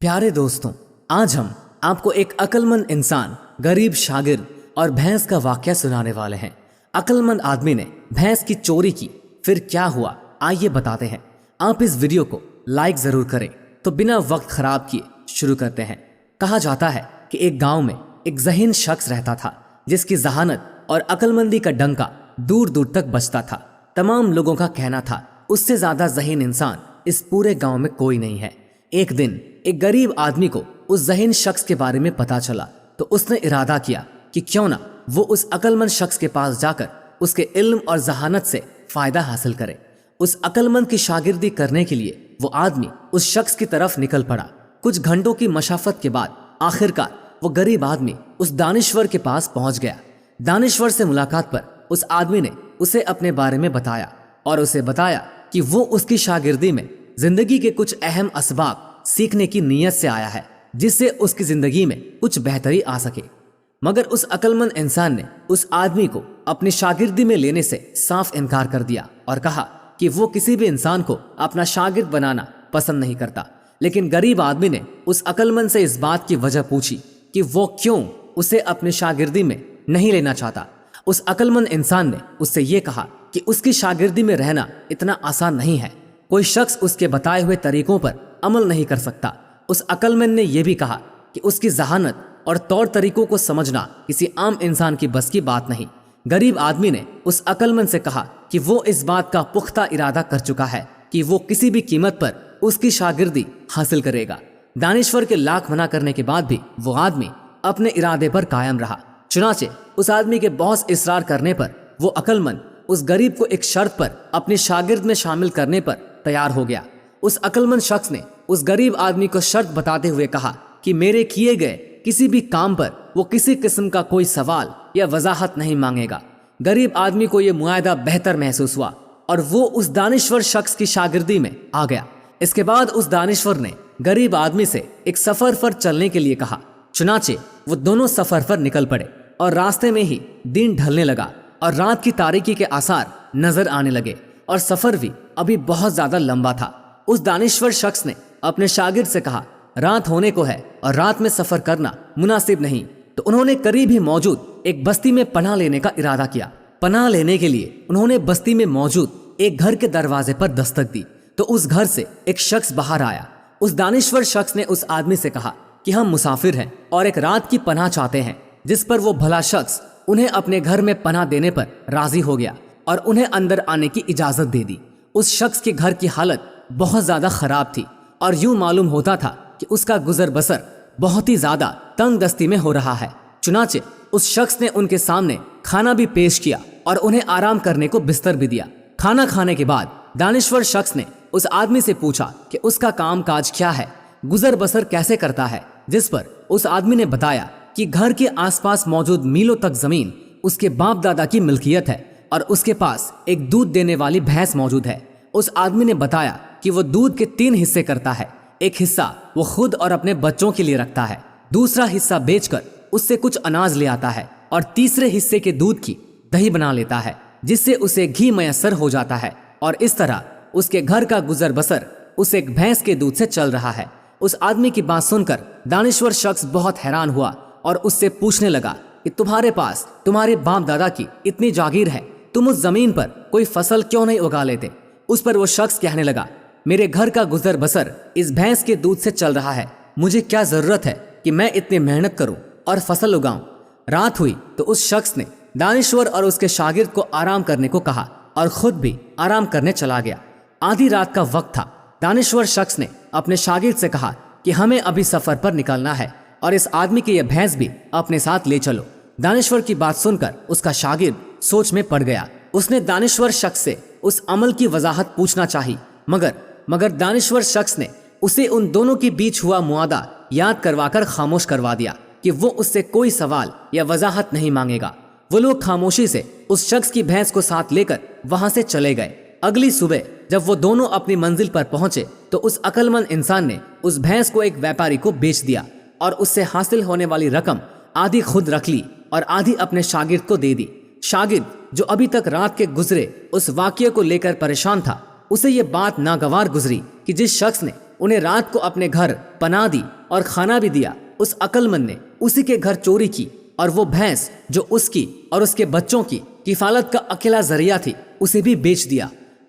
प्यारे दोस्तों, आज हम आपको एक अक्लमंद इंसान, गरीब शागिर्द और भैंस का वाकया सुनाने वाले हैं। अक्लमंद आदमी ने भैंस की चोरी की, फिर क्या हुआ आइए बताते हैं। आप इस वीडियो को लाइक जरूर करें। तो बिना वक्त खराब किए शुरू करते हैं। कहा जाता है कि एक गांव में एक ज़हीन शख्स रहता था जिसकी जहानत और अक्लमंदी का डंका दूर दूर तक बजता था। तमाम लोगों का कहना था उससे ज्यादा ज़हीन इंसान इस पूरे गांव में कोई नहीं है। एक दिन एक गरीब आदमी को उस ज़हीन शख्स के बारे में पता चला तो उसने इरादा किया कि क्यों ना वो उस अक्लमंद शख्स के पास जाकर उसके इल्म और जहानत से फायदा हासिल करे। उस अक्लमंद की शागिर्दी करने के लिए वो आदमी उस शख्स की तरफ निकल पड़ा। कुछ घंटों की मशाफत के बाद आखिरकार वो गरीब आदमी उस दानिश्वर के पास पहुंच गया। दानिश्वर से मुलाकात पर उस आदमी ने उसे अपने बारे में बताया और उसे बताया कि वो उसकी शागिर्दी में जिंदगी के कुछ अहम असबाब सीखने की नीयत से आया है जिससे उसकी जिंदगी में कुछ बेहतरी आ सके। मगर उस अक्लमंद इंसान ने उस आदमी को अपनी शागिर्दी में लेने से साफ इनकार कर दिया और कहा कि वो किसी भी इंसान को अपना शागिर्द बनाना पसंद नहीं करता। लेकिन गरीब आदमी ने उस अक्लमंद से इस बात की वजह पूछी कि वो क्यों उसे अपनी शागिर्दी में नहीं लेना चाहता। उस अक्लमंद इंसान ने उससे ये कहा कि उसकी शागिर्दी में रहना इतना आसान नहीं है। कोई शख्स उसके बताए हुए तरीकों पर अमल नहीं कर सकता। उस अक्लमंद ने यह भी कहा कि उसकी जहानत और तौर तरीकों को समझना किसी आम इंसान की बस की बात नहीं। गरीब आदमी ने उस अक्लमंद से कहा कि वो इस बात का पुख्ता इरादा कर चुका है कि वो किसी भी कीमत पर उसकी शागिर्दी हासिल करेगा। दानिश्वर के लाख मना करने के बाद भी वो आदमी अपने इरादे पर कायम रहा। चुनाचे उस आदमी के बहुत इसरार करने पर वो अक्लमंद उस गरीब को एक शर्त पर अपने शागिर्द में शामिल करने पर तैयार हो गया। उस अक्लमंद शख्स ने उस गरीब आदमी को शर्त बताते हुए कहा कि मेरे किए गए किसी भी काम पर वो किसी किस्म का कोई सवाल या वजाहत नहीं मांगेगा। गरीब आदमी को यह मुआहदा बेहतर महसूस हुआ और वो उस दानिश्वर शख्स की शागिर्दी में आ गया। इसके बाद उस दानिश्वर ने गरीब आदमी से एक सफर पर चलने के लिए कहा। चुनाचे वो दोनों सफर पर निकल पड़े और रास्ते में ही दिन ढलने लगा और रात की तारीकी के आसार नजर आने लगे और सफर भी अभी बहुत ज्यादा लंबा था। उस दानिश्वर शख्स ने अपने शागिर्द से कहा, रात होने को है और रात में सफर करना मुनासिब नहीं। तो उन्होंने करीब ही मौजूद एक बस्ती में पनाह लेने का इरादा किया। पनाह लेने के लिए उन्होंने बस्ती में मौजूद एक घर के दरवाजे पर दस्तक दी तो उस घर से एक शख्स बाहर आया। उस दानिश्वर शख्स ने उस आदमी से कहा कि हम मुसाफिर हैं और एक रात की पनाह चाहते हैं, जिस पर वो भला शख्स उन्हें अपने घर में पनाह देने पर राजी हो गया और उन्हें अंदर आने की इजाजत दे दी। उस शख्स के घर की हालत बहुत ज्यादा खराब थी और यूं मालूम होता था कि उसका गुजर बसर बहुत ही ज्यादा तंग दस्ती में हो रहा है। चुनाचे उस शख्स ने उनके सामने खाना भी पेश किया और उन्हें आराम करने को बिस्तर भी दिया। खाना खाने के बाद दानिश्वर शख्स ने उस आदमी से पूछा कि उसका काम काज क्या है, गुजर बसर कैसे करता है, जिस पर उस आदमी ने बताया कि घर के आसपास मौजूद मीलों तक जमीन उसके बाप दादा की मिल्कियत है और उसके पास एक दूध देने वाली भैंस मौजूद है। उस आदमी ने बताया कि वो दूध के 3 हिस्से करता है। एक हिस्सा वो खुद और अपने बच्चों के लिए रखता है, दूसरा हिस्सा बेचकर उससे कुछ अनाज ले आता है और तीसरे हिस्से के दूध की दही बना लेता है जिससे उसे घी मयसर हो जाता है। और इस तरह उसके घर का गुजर बसर उस एक भैंस के दूध से चल रहा है। उस आदमी की बात सुनकर दानिश्वर शख्स बहुत हैरान हुआ और उससे पूछने लगा कि तुम्हारे पास तुम्हारे बाप दादा की इतनी जागीर है, तुम उस जमीन पर कोई फसल क्यों नहीं उगा लेते। उस पर वो शख्स कहने लगा, मेरे घर का गुजर बसर इस भैंस के दूध से चल रहा है, मुझे क्या जरूरत है कि मैं इतनी मेहनत करूं और फसल उगाऊं। रात हुई तो उस शख्स ने दानिश्वर और उसके शागिर्द को आराम करने को कहा और खुद भी आराम करने चला गया। आधी रात का वक्त था। दानिश्वर शख्स ने अपने शागिर्द से कहा कि हमें अभी सफर पर निकलना है और इस आदमी की यह भैंस भी अपने साथ ले चलो। दानिश्वर की बात सुनकर उसका शागिर्द सोच में पड़ गया। उसने दानिश्वर शख्स से उस अमल की वजाहत पूछना चाही, मगर दानिश्वर शख्स ने उसे उन दोनों के बीच हुआ मुआदा याद करवाकर खामोश करवा दिया कि वो उससे कोई सवाल या वजाहत नहीं मांगेगा। वो लोग खामोशी से उस शख्स की भैंस को साथ लेकर वहां से चले गए। अगली सुबह जब वो दोनों अपनी मंजिल पर पहुंचे तो उस अक्लमंद इंसान ने उस भैंस को एक व्यापारी को बेच दिया और उससे हासिल होने वाली रकम आधी खुद रख ली और आधी अपने शागिर्द को दे दी। शागिर्द जो अभी तक रात के गुजरे उस वाकये को लेकर परेशान था, उसे ये बात नागवार गुजरी कि जिस शख्स ने انہیں رات کو اپنے گھر پناہ دی اور کھانا بھی دیا، اس عقل مند نے اسی کے گھر چوری کی اور وہ بھینس جو اس کی اور اس کے بچوں کی کفالت کا اکیلا ذریعہ تھی اسے بھی بیچ دیا۔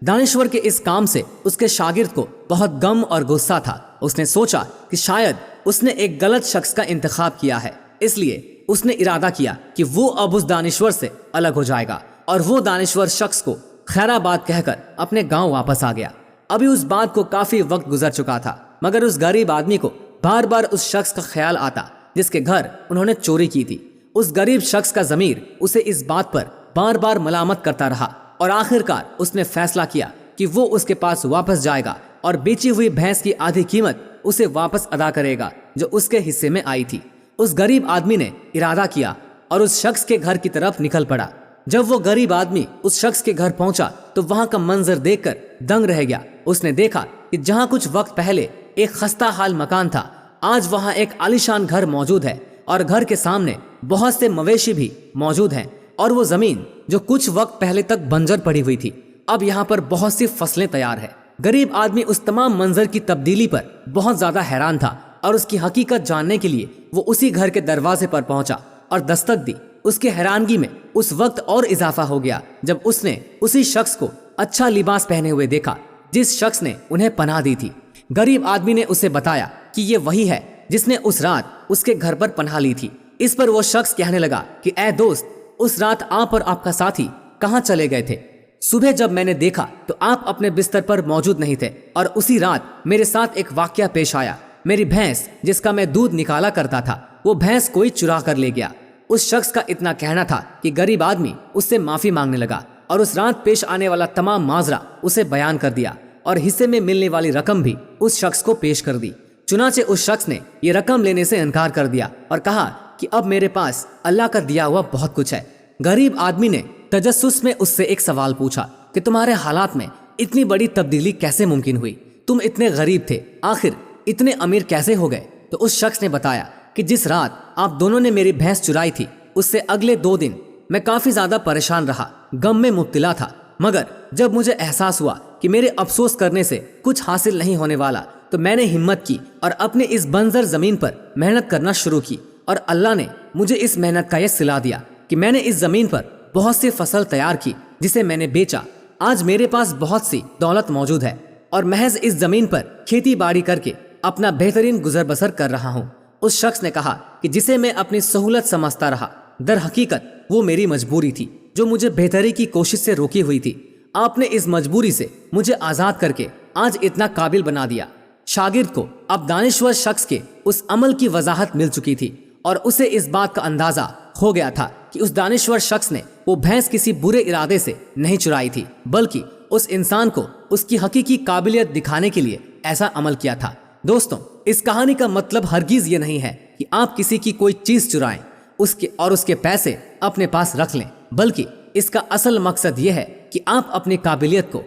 دانشور کے اس کام سے اس کے شاگرد کو بہت غم اور غصہ تھا۔ اس نے سوچا کہ شاید اس نے ایک غلط شخص کا انتخاب کیا ہے، اس لیے اس نے ارادہ کیا کہ وہ اب اس دانشور سے الگ ہو جائے گا، اور وہ دانشور شخص کو خیر آباد کہہ کر اپنے گاؤں واپس آ گیا۔ ابھی اس بات کو کافی وقت گزر چکا تھا، مگر اس غریب آدمی کو بار بار اس شخص کا خیال آتا جس کے گھر انہوں نے چوری کی تھی۔ اس غریب شخص کا ضمیر اسے اس بات پر بار بار ملامت کرتا رہا، اور آخر کار اس نے فیصلہ کیا کہ وہ اس کے پاس واپس جائے گا اور بیچی ہوئی بھینس کی آدھی قیمت اسے واپس ادا کرے گا جو اس کے حصے میں آئی تھی۔ اس غریب آدمی نے ارادہ کیا اور اس شخص کے گھر کی طرف نکل پڑا۔ جب وہ غریب آدمی اس شخص کے گھر پہنچا تو وہاں کا منظر دیکھ کر دنگ رہ گیا۔ اس نے دیکھا کہ جہاں کچھ وقت پہلے ایک خستہ حال مکان تھا، آج وہاں ایک عالیشان گھر موجود ہے، اور گھر کے سامنے بہت سے مویشی بھی موجود ہیں، اور وہ زمین جو کچھ وقت پہلے تک بنجر پڑی ہوئی تھی اب یہاں پر بہت سی فصلیں تیار ہے۔ غریب آدمی اس تمام منظر کی تبدیلی پر بہت زیادہ حیران تھا، اور اس کی حقیقت جاننے کے لیے وہ اسی گھر کے دروازے پر پہنچا اور دستک دی۔ اس کی حیرانگی میں اس وقت اور اضافہ ہو گیا جب اس نے اسی شخص کو اچھا لباس پہنے ہوئے دیکھا جس شخص نے انہیں پناہ دی تھی۔ غریب آدمی نے اسے بتایا کہ یہ وہی ہے جس نے اس رات اس کے گھر پر پناہ لی تھی۔ اس پر وہ شخص کہنے لگا کہ اے دوست، اس رات آپ اور آپ کا ساتھی کہاں چلے گئے تھے؟ صبح جب میں نے دیکھا تو آپ اپنے بستر پر موجود نہیں تھے، اور اسی رات میرے ساتھ ایک واقعہ پیش آیا۔ میری بھینس جس کا میں دودھ نکالا کرتا تھا وہ بھینس کوئی چرا کر لے گیا۔ اس شخص کا اتنا کہنا تھا کہ غریب آدمی اس سے معافی مانگنے لگا اور اس رات پیش آنے والا تمام ماجرا اسے بیان کر دیا، اور حصے میں ملنے والی رقم بھی اس شخص کو پیش کر دی۔ چنانچہ اس شخص نے یہ رقم لینے سے انکار کر دیا اور کہا کہ اب میرے پاس اللہ کا دیا ہوا بہت کچھ ہے۔ غریب آدمی نے تجسس میں اس سے ایک سوال پوچھا کہ تمہارے حالات میں اتنی بڑی تبدیلی کیسے ممکن ہوئی؟ تم اتنے غریب تھے، آخر اتنے امیر کیسے ہو گئے؟ تو اس شخص نے بتایا کہ جس رات آپ دونوں نے میری بھینس چرائی تھی اس سے اگلے 2 دن میں کافی زیادہ پریشان رہا، غم میں مبتلا تھا، مگر جب مجھے احساس ہوا کہ میرے افسوس کرنے سے کچھ حاصل نہیں ہونے والا تو میں نے ہمت کی اور اپنے اس بنجر زمین پر محنت کرنا شروع کی، اور اللہ نے مجھے اس محنت کا یہ صلہ دیا کہ میں نے اس زمین پر بہت سی فصل تیار کی جسے میں نے بیچا۔ آج میرے پاس بہت سی دولت موجود ہے اور محض اس زمین پر کھیتی باڑی کر کے اپنا بہترین گزر بسر کر رہا ہوں۔ اس شخص نے کہا کہ جسے میں اپنی سہولت سمجھتا رہا، در حقیقت وہ میری مجبوری تھی جو مجھے بہتری کی کوشش سے روکی ہوئی تھی۔ آپ نے اس مجبوری سے مجھے آزاد کر کے آج اتنا قابل بنا دیا۔ شاگرد کو اب دانشور شخص کے اس عمل کی وضاحت مل چکی تھی، اور اسے اس بات کا اندازہ ہو گیا تھا کہ اس دانشور شخص نے وہ بھینس کسی برے ارادے سے نہیں چرائی تھی، بلکہ اس انسان کو اس کی حقیقی قابلیت دکھانے کے لیے ایسا عمل کیا تھا۔ دوستوں، اس کہانی کا مطلب ہرگز یہ نہیں ہے کہ آپ کسی کی کوئی چیز چرائیں اس کے پیسے اپنے پاس رکھ لیں، بلکہ اس کا اصل مقصد یہ ہے کہ آپ اپنی قابلیت کو